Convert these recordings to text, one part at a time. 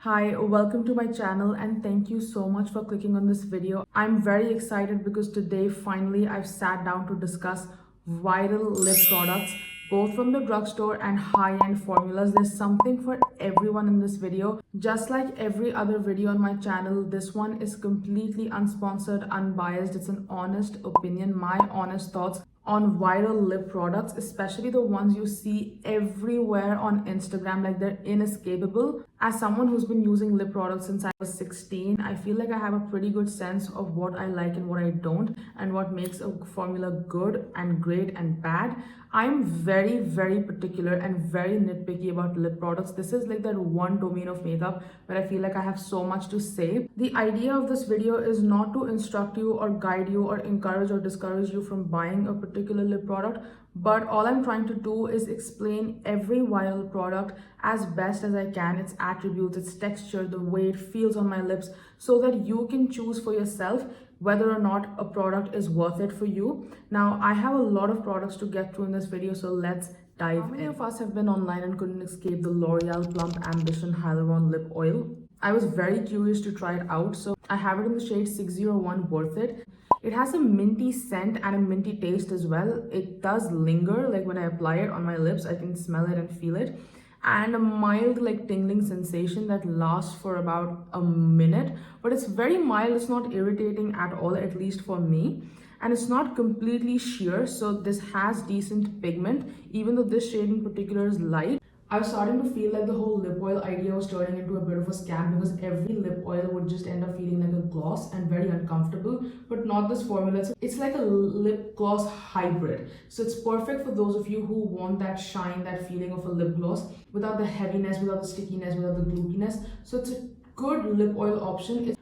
Hi, welcome to my channel and thank you so much for clicking on this video. I'm very excited because today finally I've sat down to discuss viral lip products both from the drugstore and high-end formulas. There's something for everyone in this video. Just like every other video on my channel, this one is completely unsponsored, unbiased. It's an honest opinion, my honest thoughts on viral lip products, especially the ones you see everywhere on Instagram, like they're inescapable. As someone who's been using lip products since I was 16, I feel like I have a pretty good sense of what I like and what I don't, and what makes a formula good and great and bad. I'm very particular and very nitpicky about lip products. This is like that one domain of makeup where I feel like I have so much to say. The idea of this video is not to instruct you or guide you or encourage or discourage you from buying a particular lip product, but all I'm trying to do is explain every viral product as best as I can, its attributes, its texture, the way it feels on my lips, so that you can choose for yourself whether or not a product is worth it for you. Now, I have a lot of products to get through in this video, so let's dive in. How many of us have been online and couldn't escape the L'Oreal Plump Ambition Hyaluron Lip Oil? I was very curious to try it out, so I have it in the shade 601 Worth It. It has a minty scent and a minty taste as well. It does linger, like when I apply it on my lips, I can smell it and feel it. And a mild like tingling sensation that lasts for about a minute, but it's very mild. It's not irritating at all, at least for me, and it's not completely sheer, so this has decent pigment, even though this shade in particular is light. I was starting to feel like the whole lip oil idea was turning into a bit of a scam, because every lip oil would just end up feeling like a gloss and very uncomfortable, but not this formula. It's like a lip gloss hybrid. So it's perfect for those of you who want that shine, that feeling of a lip gloss without the heaviness, without the stickiness, without the glutiness. So it's a good lip oil option. It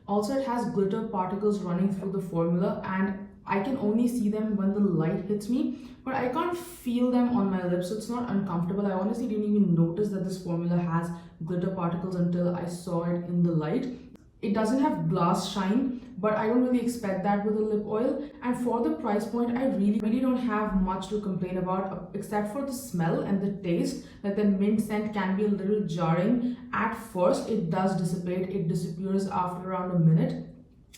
has glitter particles running through the formula, and I can only see them when the light hits me, but I can't feel them on my lips, so it's not uncomfortable. I honestly didn't even notice that this formula has glitter particles until I saw it in the light. It doesn't have glass shine, but I don't really expect that with a lip oil. And for the price point, I really don't have much to complain about, except for the smell and the taste. Like the mint scent can be a little jarring at first. It does dissipate, it disappears after around a minute,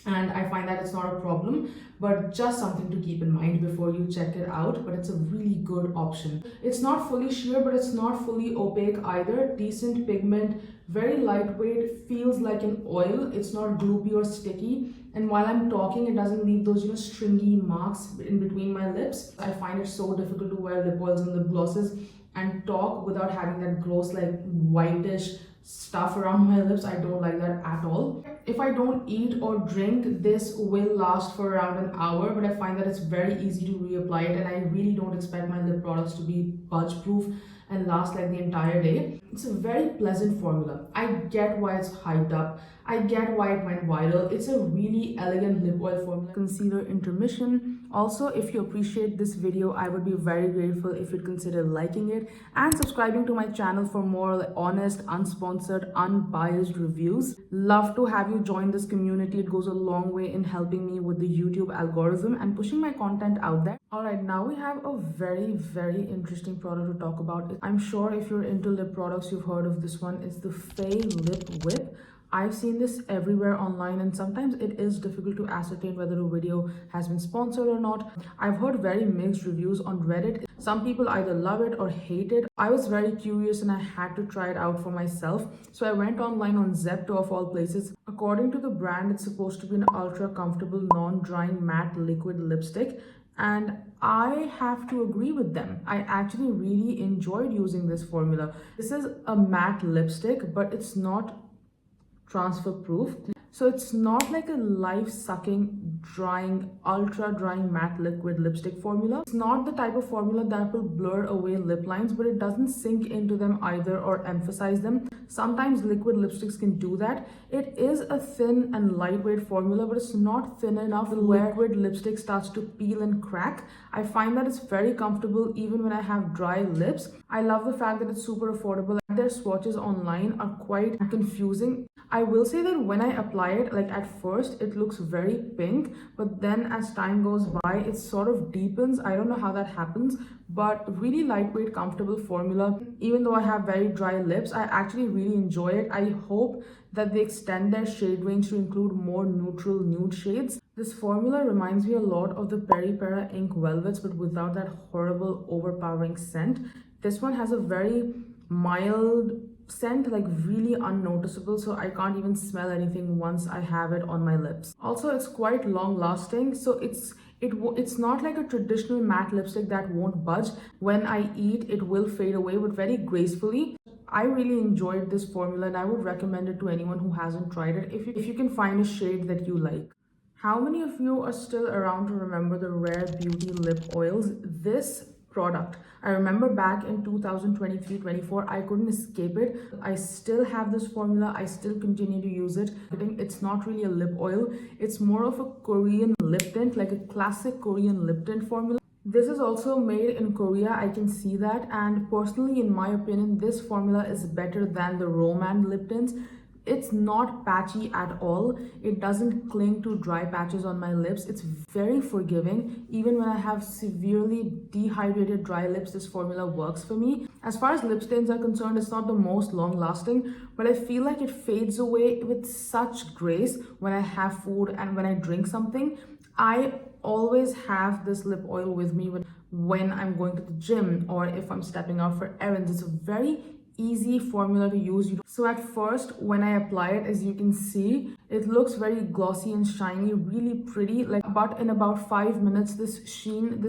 and I find that it's not a problem, but just something to keep in mind before you check it out. But it's a really good option. It's not fully sheer, but it's not fully opaque either. Decent pigment, very lightweight, feels like an oil. It's not gloopy or sticky, and while I'm talking, it doesn't leave those stringy marks in between my lips. I find it so difficult to wear lip oils and lip glosses and talk without having that gross like whitish stuff around my lips. I don't like that at all. If I don't eat or drink, this will last for around an hour, but I find that it's very easy to reapply it, and I really don't expect my lip products to be budge proof and last like the entire day. It's a very pleasant formula. I get why it's hyped up. I get why it went viral. It's a really elegant lip oil formula. Concealer intermission. Also, if you appreciate this video, I would be very grateful if you'd consider liking it and subscribing to my channel for more honest, unsponsored, unbiased reviews. Love to have you join this community. It goes a long way in helping me with the YouTube algorithm and pushing my content out there. Alright, now we have a very interesting product to talk about. I'm sure if you're into lip products, you've heard of this one. It's the Fae Lip Whip. I've seen this everywhere online, and sometimes it is difficult to ascertain whether a video has been sponsored or not. I've heard very mixed reviews on Reddit. Some people either love it or hate it. I was very curious and I had to try it out for myself. So I went online on Zepto of all places. According to the brand, it's supposed to be an ultra comfortable, non-drying matte liquid lipstick. And I have to agree with them. I actually really enjoyed using this formula. This is a matte lipstick, but it's not transfer proof, so it's not like a life-sucking, drying, ultra-drying matte liquid lipstick formula. It's not the type of formula that will blur away lip lines, but it doesn't sink into them either or emphasize them. Sometimes liquid lipsticks can do that. It is a thin and lightweight formula, but it's not thin enough where liquid lipstick starts to peel and crack. I find that it's very comfortable even when I have dry lips. I love the fact that it's super affordable Their swatches online are quite confusing. I will say that when I apply it, like at first it looks very pink, but then as time goes by it sort of deepens. I don't know how that happens, but really lightweight, comfortable formula. Even though I have very dry lips, I actually really enjoy it. I hope that they extend their shade range to include more neutral nude shades. This formula reminds me a lot of the Peri Pera Ink Velvets, but without that horrible overpowering scent. This one has a very mild scent, like really unnoticeable, so I can't even smell anything once I have it on my lips. Also, it's quite long lasting, so it's not like a traditional matte lipstick that won't budge. When I eat, it will fade away, but very gracefully. I really enjoyed this formula and I would recommend it to anyone who hasn't tried it if you can find a shade that you like. How many of you are still around to remember the Rare Beauty lip oils? This product, I remember back in 2023-24, I couldn't escape it. I still have this formula, I still continue to use it. I think it's not really a lip oil, it's more of a Korean lip tint, like a classic Korean lip tint formula. This is also made in Korea, I can see that, and personally, in my opinion, this formula is better than the Roman lip tints. It's not patchy at all. It doesn't cling to dry patches on my lips. It's very forgiving. Even when I have severely dehydrated dry lips, this formula works for me. As far as lip stains are concerned, it's not the most long lasting, but I feel like it fades away with such grace when I have food and when I drink something. I always have this lip oil with me when I'm going to the gym or if I'm stepping out for errands. It's a very easy formula to use. So at first when I apply it, as you can see, it looks very glossy and shiny, really pretty, but in about 5 minutes this shine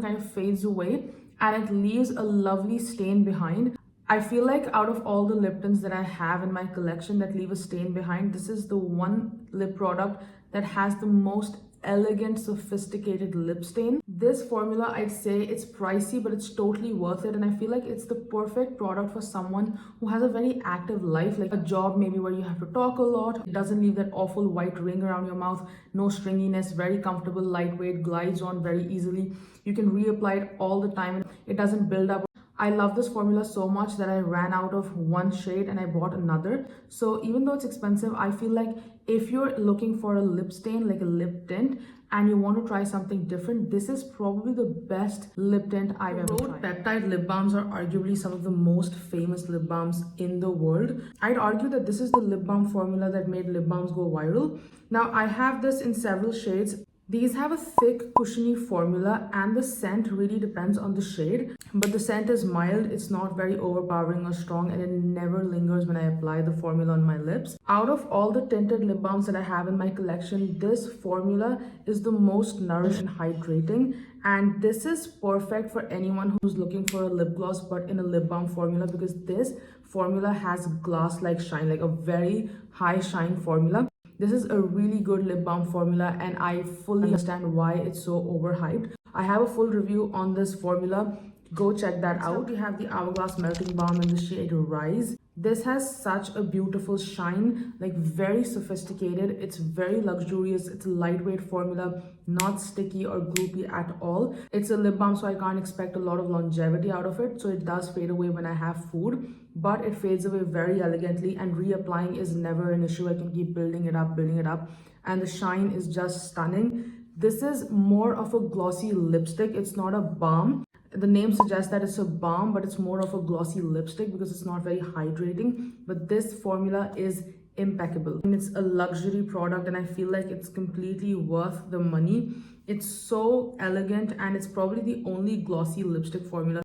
kind of fades away and it leaves a lovely stain behind. I feel like out of all the lip tints that I have in my collection that leave a stain behind, this is the one lip product that has the most elegant, sophisticated lip stain. This formula, I'd say it's pricey, but it's totally worth it, and I feel like it's the perfect product for someone who has a very active life, like a job maybe where you have to talk a lot. It doesn't leave that awful white ring around your mouth, no stringiness, very comfortable, lightweight, glides on very easily. You can reapply it all the time. It doesn't build up. I love this formula so much that I ran out of one shade and I bought another. So even though it's expensive, I feel like if you're looking for a lip stain, like a lip tint, and you want to try something different, this is probably the best lip tint I've ever tried. Rhode Peptide lip balms are arguably some of the most famous lip balms in the world. I'd argue that this is the lip balm formula that made lip balms go viral. Now, I have this in several shades. These have a thick, cushiony formula and the scent really depends on the shade. But the scent is mild, it's not very overpowering or strong, and it never lingers when I apply the formula on my lips. Out of all the tinted lip balms that I have in my collection, this formula is the most nourishing and hydrating. And this is perfect for anyone who's looking for a lip gloss but in a lip balm formula, because this formula has glass-like shine, like a very high shine formula. This is a really good lip balm formula and I fully understand why it's so overhyped. I have a full review on this formula. Go check that out. We have the Hourglass Melting Balm in the shade Rise. This has such a beautiful shine, like very sophisticated. It's very luxurious. It's a lightweight formula, not sticky or gloopy at all. It's a lip balm, so I can't expect a lot of longevity out of it. So it does fade away when I have food, but it fades away very elegantly and reapplying is never an issue. I can keep building it up, and the shine is just stunning. This is more of a glossy lipstick. It's not a balm. The name suggests that it's a balm, but it's more of a glossy lipstick because it's not very hydrating. But this formula is impeccable. And it's a luxury product and I feel like it's completely worth the money. It's so elegant and it's probably the only glossy lipstick formula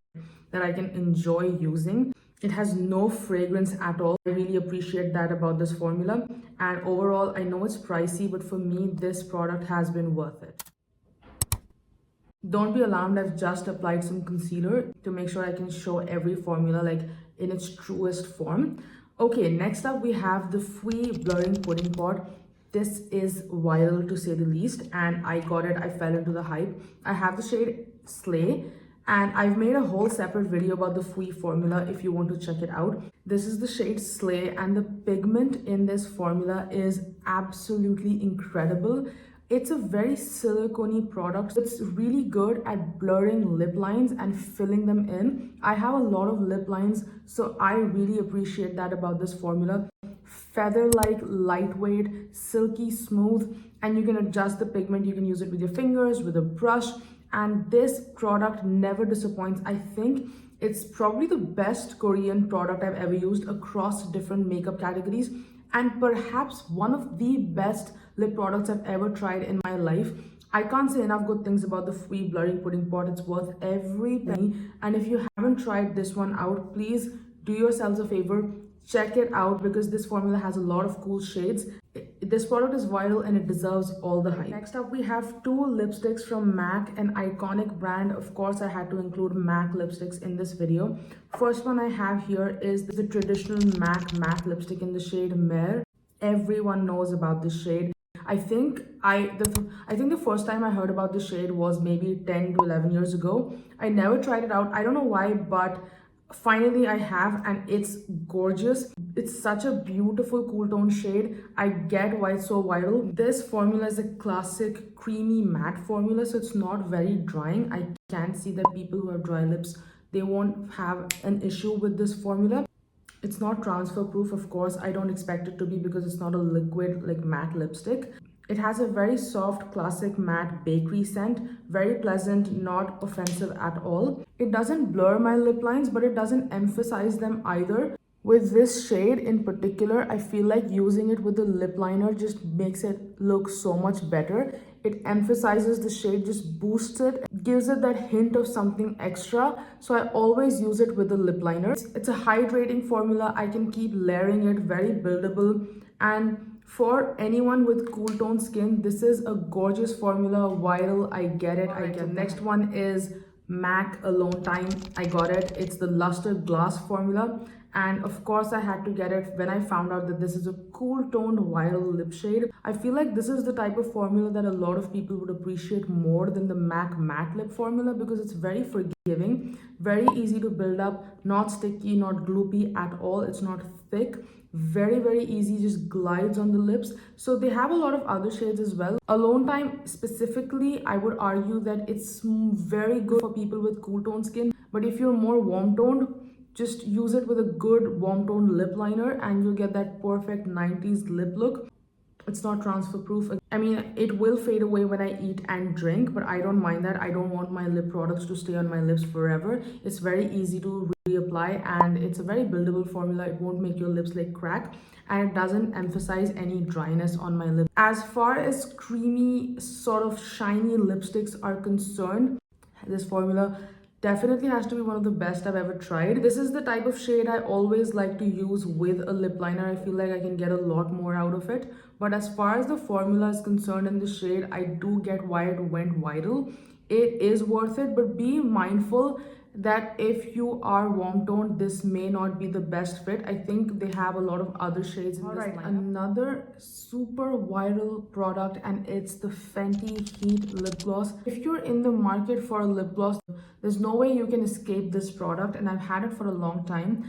that I can enjoy using. It has no fragrance at all. I really appreciate that about this formula. And overall, I know it's pricey, but for me, this product has been worth it. Don't be alarmed, I've just applied some concealer to make sure I can show every formula like in its truest form. Okay, next up we have the Fwee Blurring Pudding Pot. This is viral to say the least and I got it, I fell into the hype. I have the shade Slayy and I've made a whole separate video about the Fwee formula if you want to check it out. This is the shade Slayy and the pigment in this formula is absolutely incredible. It's a very silicone product. It's really good at blurring lip lines and filling them in. I have a lot of lip lines, so I really appreciate that about this formula. Feather-like, lightweight, silky smooth, and you can adjust the pigment. You can use it with your fingers, with a brush, and this product never disappoints. I think it's probably the best Korean product I've ever used across different makeup categories, and perhaps one of the best lip products I've ever tried in my life. I can't say enough good things about the Fwee Blurring Pudding Pot. It's worth every penny. And if you haven't tried this one out, please do yourselves a favor, check it out, because this formula has a lot of cool shades. This product is viral and it deserves all the hype. Next up, we have two lipsticks from MAC, an iconic brand. Of course, I had to include MAC lipsticks in this video. First one I have here is the traditional MAC matte lipstick in the shade Mehr. Everyone knows about this shade. I think the first time I heard about the shade was maybe 10 to 11 years ago. I never tried it out. I don't know why, but finally I have, and it's gorgeous. It's such a beautiful cool tone shade. I get why it's so viral. This formula is a classic creamy matte formula, so it's not very drying. I can see that people who have dry lips, they won't have an issue with this formula. It's not transfer proof, of course. I don't expect it to be because it's not a liquid like matte lipstick. It has a very soft, classic matte bakery scent, very pleasant, not offensive at all. It doesn't blur my lip lines, but it doesn't emphasize them either. With this shade in particular, I feel like using it with the lip liner just makes it look so much better. It emphasizes the shade, just boosts it, gives it that hint of something extra. So I always use it with the lip liner. It's a hydrating formula. I can keep layering it, very buildable. And for anyone with cool tone skin, this is a gorgeous formula, viral. I get it. The next one is MAC Alone Time. I got it. It's the Luster Glass formula. And of course, I had to get it when I found out that this is a cool toned viral lip shade. I feel like this is the type of formula that a lot of people would appreciate more than the MAC matte lip formula, because it's very forgiving, very easy to build up, not sticky, not gloopy at all. It's not thick, very easy, just glides on the lips. So they have a lot of other shades as well. Alone Time specifically, I would argue that it's very good for people with cool tone skin, but if you're more warm toned, just use it with a good warm toned lip liner and you'll get that perfect 90s lip look. It's not transfer proof. I mean, it will fade away when I eat and drink, but I don't mind that. I don't want my lip products to stay on my lips forever. It's very easy to reapply, and it's a very buildable formula. It won't make your lips like crack, and it doesn't emphasize any dryness on my lips. As far as creamy, sort of shiny lipsticks are concerned, this formula definitely has to be one of the best I've ever tried. This is the type of shade I always like to use with a lip liner. I feel like I can get a lot more out of it. But as far as the formula is concerned in the shade, I do get why it went viral. It is worth it, but be mindful that if you are warm toned, this may not be the best fit. I think they have a lot of other shades in this lineup. Another super viral product, and it's the Fenty Heat Lip Gloss. If you're in the market for a lip gloss, there's no way you can escape this product, and I've had it for a long time.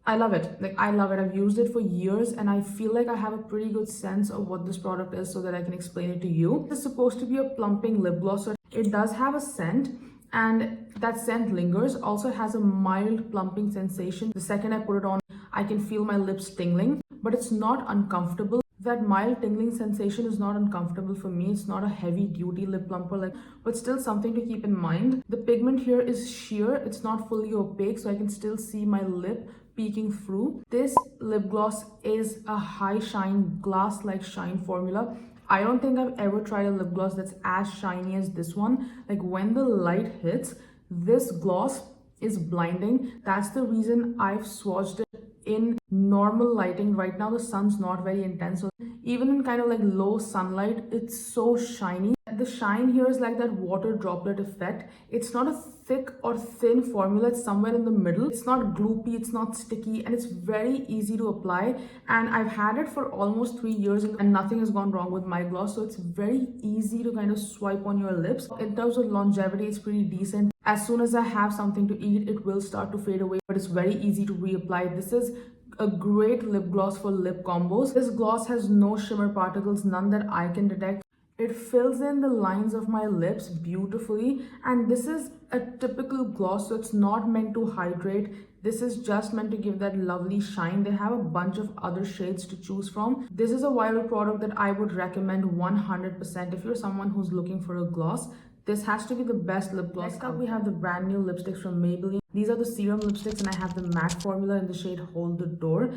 I love it. I love it. I've used it for years, and I feel like I have a pretty good sense of what this product is so that I can explain it to you. It's supposed to be a plumping lip gloss, so it does have a scent, and that scent lingers. Also has a mild plumping sensation. The second I put it on, I can feel my lips tingling, but it's not uncomfortable. That mild tingling sensation is not uncomfortable for me. It's not a heavy duty lip plumper, but still something to keep in mind. The pigment here is sheer. It's not fully opaque, so I can still see my lip peeking through. This lip gloss is a high shine, glass-like shine formula. I don't think I've ever tried a lip gloss that's as shiny as this one. Like when the light hits, this gloss is blinding. That's the reason I've swatched it in normal lighting. Right now the sun's not very intense, so even in kind of like low sunlight, it's so shiny. The shine here is like that water droplet effect. It's not a thick or thin formula, it's somewhere in the middle. It's not gloopy, it's not sticky, and it's very easy to apply. And I've had it for almost 3 years and nothing has gone wrong with my gloss, so it's very easy to kind of swipe on your lips. In terms of longevity, it's pretty decent. As soon as I have something to eat, it will start to fade away, but it's very easy to reapply. This is a great lip gloss for lip combos. This gloss has no shimmer particles, none that I can detect. It fills in the lines of my lips beautifully, and this is a typical gloss, so it's not meant to hydrate. This is just meant to give that lovely shine. They have a bunch of other shades to choose from. This is a viral product that I would recommend 100% if you're someone who's looking for a gloss. This has to be the best lip gloss. Next up, we have the brand new lipsticks from Maybelline. These are the Serum lipsticks, and I have the matte formula in the shade Hold the Door.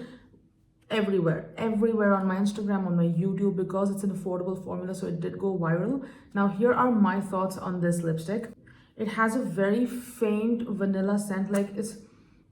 Everywhere on my Instagram, on my YouTube, because it's an affordable formula, so it did go viral. Now here are my thoughts on this lipstick. It has a very faint vanilla scent, like it's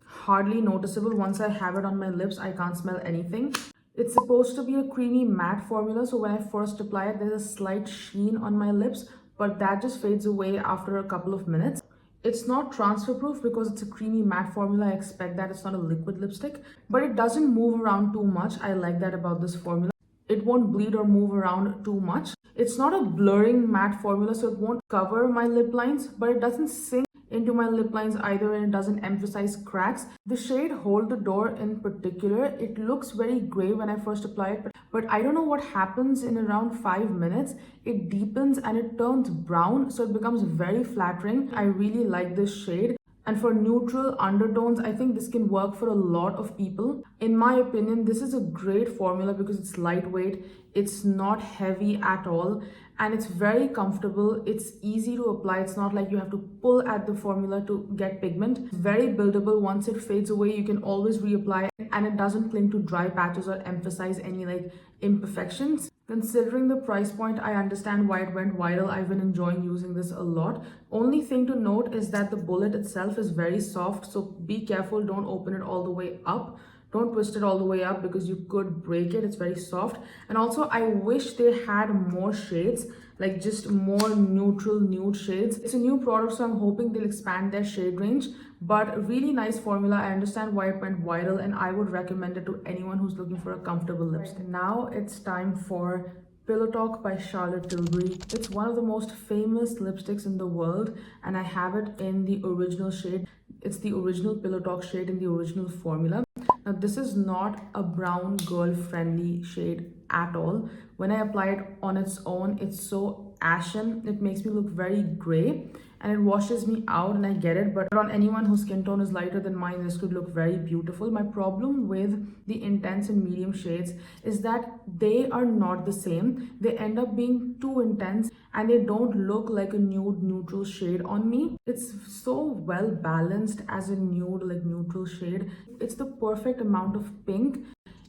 hardly noticeable. Once I have it on my lips, I can't smell anything. It's supposed to be a creamy matte formula, so when I first apply it, there's a slight sheen on my lips, but that just fades away after a couple of minutes. It's not transfer proof because it's a creamy matte formula. I expect that it's not a liquid lipstick, but it doesn't move around too much. I like that about this formula. It won't bleed or move around too much. It's not a blurring matte formula, so it won't cover my lip lines, but it doesn't sink into my lip lines either, and it doesn't emphasize cracks. The shade Hold the Door in particular, it looks very gray when I first apply it, but I don't know what happens in around 5 minutes. It deepens and it turns brown, so it becomes very flattering. I really like this shade. And for neutral undertones, I think this can work for a lot of people. In my opinion, this is a great formula because it's lightweight, it's not heavy at all, and it's very comfortable. It's easy to apply. It's not like you have to pull at the formula to get pigment. It's very buildable. Once it fades away, you can always reapply it, and it doesn't cling to dry patches or emphasize any like imperfections. Considering the price point, I understand why it went viral. I've been enjoying using this a lot. Only thing to note is that the bullet itself is very soft, so be careful. Don't open it all the way up. Don't twist it all the way up because you could break it. It's very soft. And also, I wish they had more shades, like just more neutral nude shades. It's a new product, so I'm hoping they'll expand their shade range. But really nice formula. I understand why it went viral, and I would recommend it to anyone who's looking for a comfortable lipstick. Right, now it's time for Pillowtalk by Charlotte Tilbury. It's one of the most famous lipsticks in the world, and I have it in the original shade. It's the original Pillowtalk shade in the original formula. Now this is not a brown girl friendly shade at all. When I apply it on its own, it's so ashen. It makes me look very gray, and it washes me out, and I get it, but on anyone whose skin tone is lighter than mine, this could look very beautiful. My problem with the intense and medium shades is that they are not the same. They end up being too intense, and they don't look like a nude neutral shade on me. It's so well balanced as a nude like neutral shade. It's the perfect amount of pink.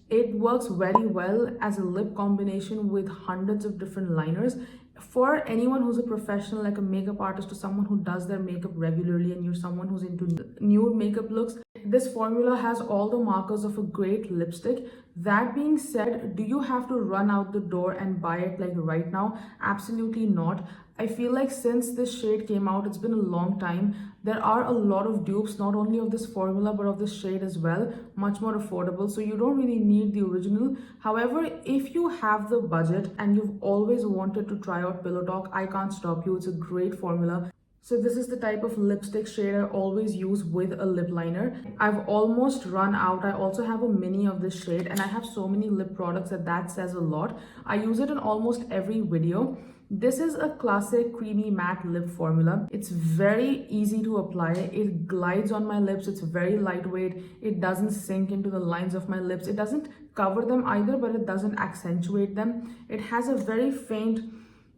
It works very well as a lip combination with hundreds of different liners. For anyone who's a professional, like a makeup artist or someone who does their makeup regularly, and you're someone who's into nude makeup looks, this formula has all the markers of a great lipstick. That being said, do you have to run out the door and buy it like right now? Absolutely not. I feel like since this shade came out, it's been a long time. There are a lot of dupes, not only of this formula, but of this shade as well, much more affordable. So you don't really need the original. However, if you have the budget and you've always wanted to try out Pillowtalk, I can't stop you. It's a great formula. So this is the type of lipstick shade I always use with a lip liner. I've almost run out. I also have a mini of this shade, and I have so many lip products that says a lot. I use it in almost every video. This is a classic creamy matte lip formula. It's very easy to apply. It glides on my lips. It's very lightweight. It doesn't sink into the lines of my lips. It doesn't cover them either, but it doesn't accentuate them. It has a very faint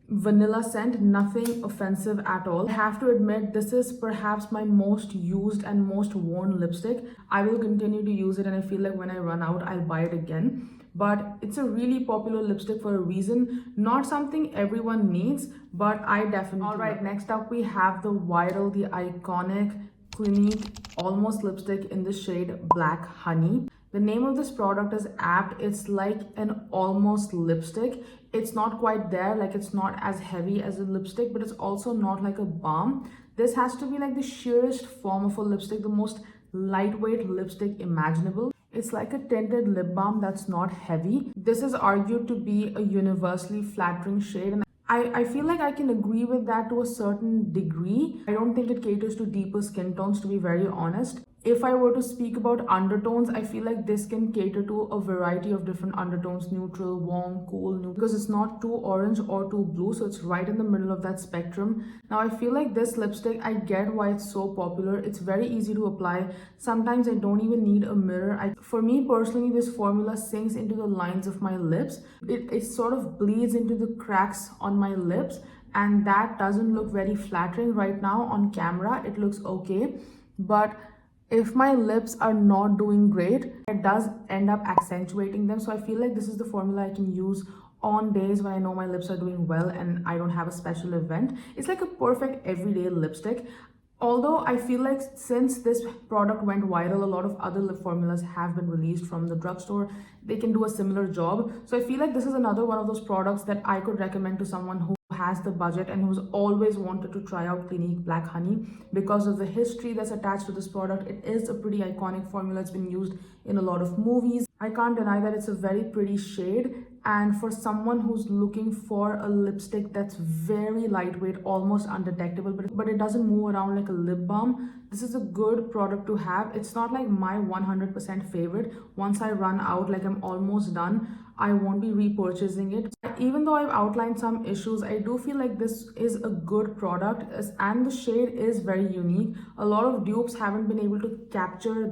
vanilla scent, nothing offensive at all. I have to admit, this is perhaps my most used and most worn lipstick. I will continue to use it, and I feel like when I run out, I'll buy it again. But it's a really popular lipstick for a reason. Not something everyone needs, but I definitely All right, next up we have the viral, the iconic Clinique Almost lipstick in the shade Black Honey. The name of this product is apt. It's like an almost lipstick. It's not quite there, like it's not as heavy as a lipstick, but it's also not like a balm. This has to be like the sheerest form of a lipstick, the most lightweight lipstick imaginable. It's like a tinted lip balm that's not heavy. This is argued to be a universally flattering shade, and I feel like I can agree with that to a certain degree. I don't think it caters to deeper skin tones, to be very honest. If I were to speak about undertones, I feel like this can cater to a variety of different undertones: neutral, warm, cool, new, because it's not too orange or too blue, so it's right in the middle of that spectrum. Now I feel like this lipstick, I get why it's so popular. It's very easy to apply. Sometimes I don't even need a mirror. For me personally, this formula sinks into the lines of my lips. It sort of bleeds into the cracks on my lips, and that doesn't look very flattering right now on camera. It looks okay, but if my lips are not doing great, it does end up accentuating them. So I feel like this is the formula I can use on days when I know my lips are doing well and I don't have a special event. It's like a perfect everyday lipstick. Although I feel like since this product went viral, a lot of other lip formulas have been released from the drugstore. They can do a similar job. So I feel like this is another one of those products that I could recommend to someone who has the budget and who's always wanted to try out Clinique Black Honey because of the history that's attached to this product. It is a pretty iconic formula. It's been used in a lot of movies. I can't deny that it's a very pretty shade, and for someone who's looking for a lipstick that's very lightweight, almost undetectable, but it doesn't move around like a lip balm, this is a good product to have. It's not like my 100% favorite. Once I run out, like I'm almost done, I won't be repurchasing it. Even though I've outlined some issues, I do feel like this is a good product, and the shade is very unique. A lot of dupes haven't been able to capture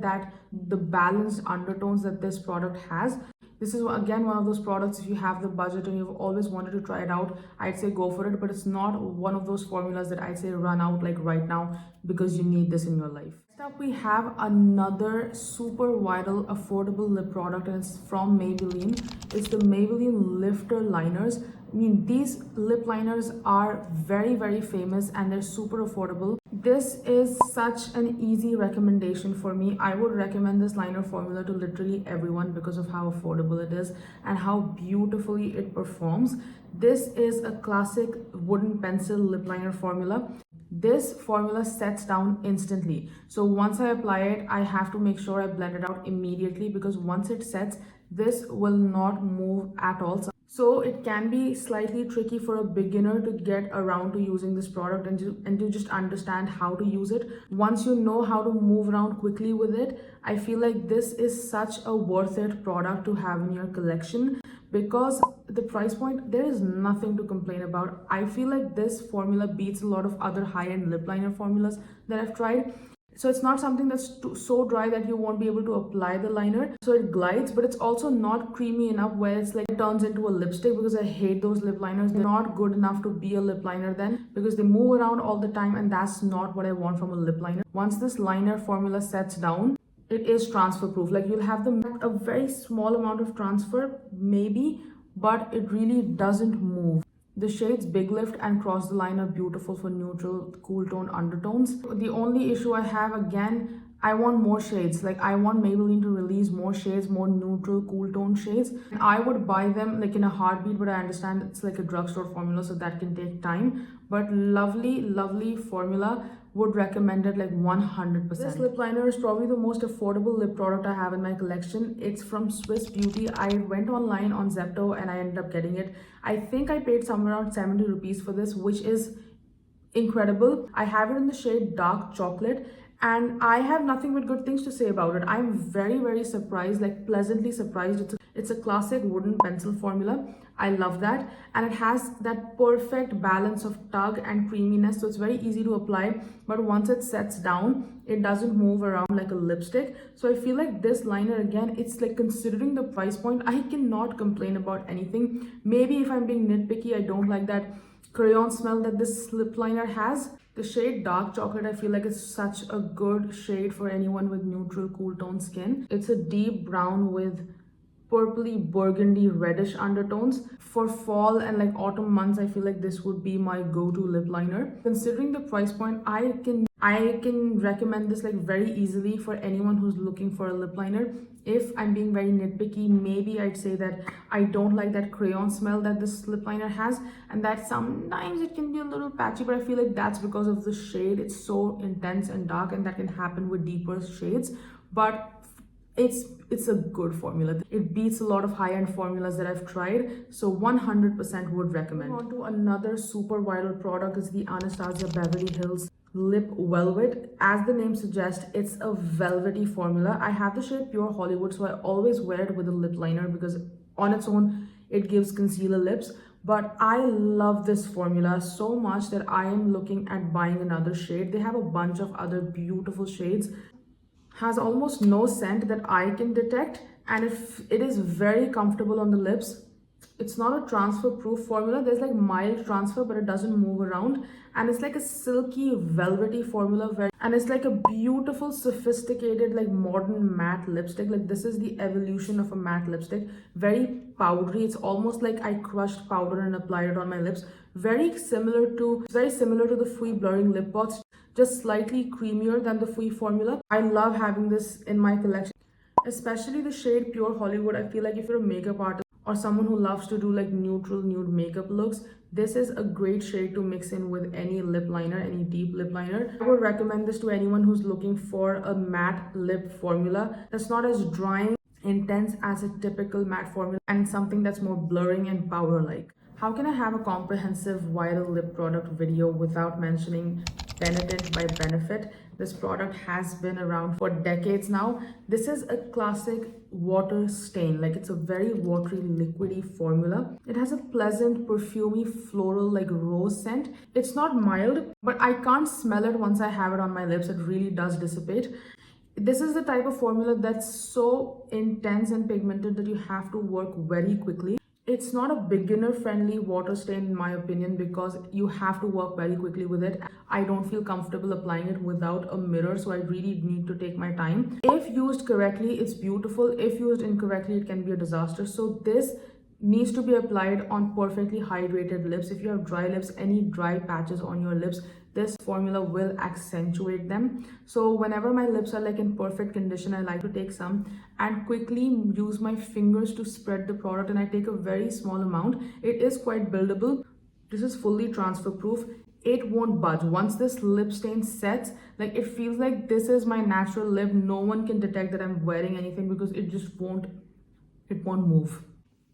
the balanced undertones that this product has. This is again one of those products, if you have the budget and you've always wanted to try it out, I'd say go for it, but it's not one of those formulas that I'd say run out like right now because you need this in your life. Next up, we have another super viral affordable lip product, and it's from Maybelline. It's the Maybelline Lifter Liners. I mean, these lip liners are very famous and they're super affordable. This is such an easy recommendation for me. I would recommend this liner formula to literally everyone because of how affordable it is and how beautifully it performs. This is a classic wooden pencil lip liner formula. This formula sets down instantly. So once I apply it, I have to make sure I blend it out immediately, because once it sets, this will not move at all. So it can be slightly tricky for a beginner to get around to using this product and to just understand how to use it. Once you know how to move around quickly with it, I feel like this is such a worth it product to have in your collection, because the price point, there is nothing to complain about. I feel like this formula beats a lot of other high-end lip liner formulas that I've tried. So it's not something that's so dry that you won't be able to apply the liner. So it glides, but it's also not creamy enough where it's like it turns into a lipstick, because I hate those lip liners. They're not good enough to be a lip liner then, because they move around all the time, and that's not what I want from a lip liner. Once this liner formula sets down, it is transfer proof. Like, you'll have a very small amount of transfer maybe, but it really doesn't move. The shades Big Lift and Cross the Line are beautiful for neutral, cool tone undertones. The only issue I have, again, I want more shades. Like, I want Maybelline to release more shades, more neutral, cool tone shades. I would buy them like in a heartbeat, but I understand it's like a drugstore formula, so that can take time. But lovely formula. Would recommend it like 100%. This lip liner is probably the most affordable lip product I have in my collection. It's from Swiss Beauty. I went online on Zepto and I ended up getting it. I think I paid somewhere around 70 rupees for this, which is incredible. I have it in the shade Dark Chocolate, and I have nothing but good things to say about it. I'm very surprised, like pleasantly surprised. It's a classic wooden pencil formula. I love that, and it has that perfect balance of tug and creaminess, so it's very easy to apply, but once it sets down, it doesn't move around like a lipstick. So I feel like this liner, again, it's like, considering the price point, I cannot complain about anything. Maybe if I'm being nitpicky, I don't like that crayon smell that this lip liner has. The shade Dark Chocolate, I feel like it's such a good shade for anyone with neutral, cool tone skin. It's a deep brown with purpley burgundy reddish undertones. For fall and like autumn months, I feel like this would be my go-to lip liner. Considering the price point, I can recommend this like very easily for anyone who's looking for a lip liner. If I'm being very nitpicky, maybe I'd say that I don't like that crayon smell that this lip liner has, and that sometimes it can be a little patchy, but I feel like that's because of the shade. It's so intense and dark, and that can happen with deeper shades, but it's a good formula. It beats a lot of high-end formulas that I've tried, so 100% would recommend. On to another super viral product is the Anastasia Beverly Hills Lip Velvet. As the name suggests, it's a velvety formula. I have the shade Pure Hollywood, so I always wear it with a lip liner because on its own it gives concealer lips. But I love this formula so much that I am looking at buying another shade. They have a bunch of other beautiful shades. Has almost no scent that I can detect, and it is very comfortable on the lips. It's not a transfer proof formula. There's like mild transfer, but it doesn't move around, and it's like a silky velvety formula and it's like a beautiful sophisticated like modern matte lipstick. Like this is the evolution of a matte lipstick. Very powdery. It's almost like I crushed powder and applied it on my lips. Very similar to the Fwee blurring lip pots, just slightly creamier than the Fwee formula. I love having this in my collection, especially the shade Pure Hollywood. I feel like if you're a makeup artist or someone who loves to do like neutral nude makeup looks, this is a great shade to mix in with any lip liner, any deep lip liner. I would recommend this to anyone who's looking for a matte lip formula that's not as drying, intense as a typical matte formula, and something that's more blurring and powder-like. How can I have a comprehensive viral lip product video without mentioning Benetint by Benefit? This product has been around for decades now. This is a classic water stain. Like it's a very watery, liquidy formula. It has a pleasant, perfumey, floral, like rose scent. It's not mild, but I can't smell it once I have it on my lips. It really does dissipate. This is the type of formula that's so intense and pigmented that you have to work very quickly. It's not a beginner friendly water stain in my opinion because you have to work very quickly with it. I don't feel comfortable applying it without a mirror, so I really need to take my time. If used correctly, it's beautiful. If used incorrectly, it can be a disaster. So this needs to be applied on perfectly hydrated lips. If you have dry lips, any dry patches on your lips, this formula will accentuate them. So whenever my lips are like in perfect condition, I like to take some and quickly use my fingers to spread the product, and I take a very small amount. It is quite buildable. This is fully transfer proof. It won't budge. Once this lip stain sets, like it feels like this is my natural lip. No one can detect that I'm wearing anything because it won't move.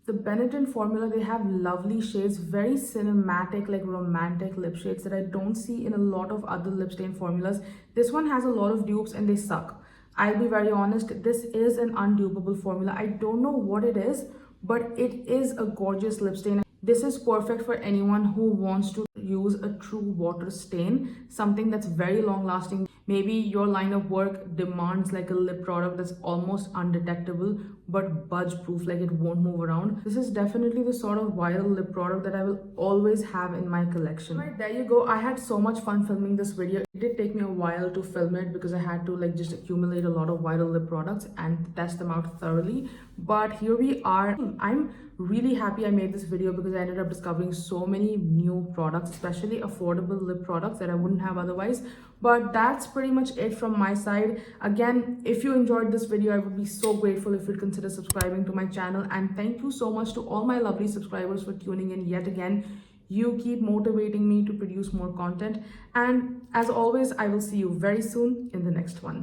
The Benetint formula, they have lovely shades, very cinematic, like romantic lip shades that I don't see in a lot of other lip stain formulas. This one has a lot of dupes and they suck. I'll be very honest, this is an undupable formula. I don't know what it is, but it is a gorgeous lip stain. This is perfect for anyone who wants to use a true water stain, something that's very long lasting. Maybe your line of work demands like a lip product that's almost undetectable but budge proof, like it won't move around. This is definitely the sort of viral lip product that I will always have in my collection. Right, there you go. I had so much fun filming this video. It did take me a while to film it because I had to like just accumulate a lot of viral lip products and test them out thoroughly. But here we are. I'm really happy I made this video because I ended up discovering so many new products, especially affordable lip products that I wouldn't have otherwise. But that's pretty much it from my side. Again, if you enjoyed this video, I would be so grateful if you'd consider subscribing to my channel. And thank you so much to all my lovely subscribers for tuning in yet again. You keep motivating me to produce more content. And as always, I will see you very soon in the next one.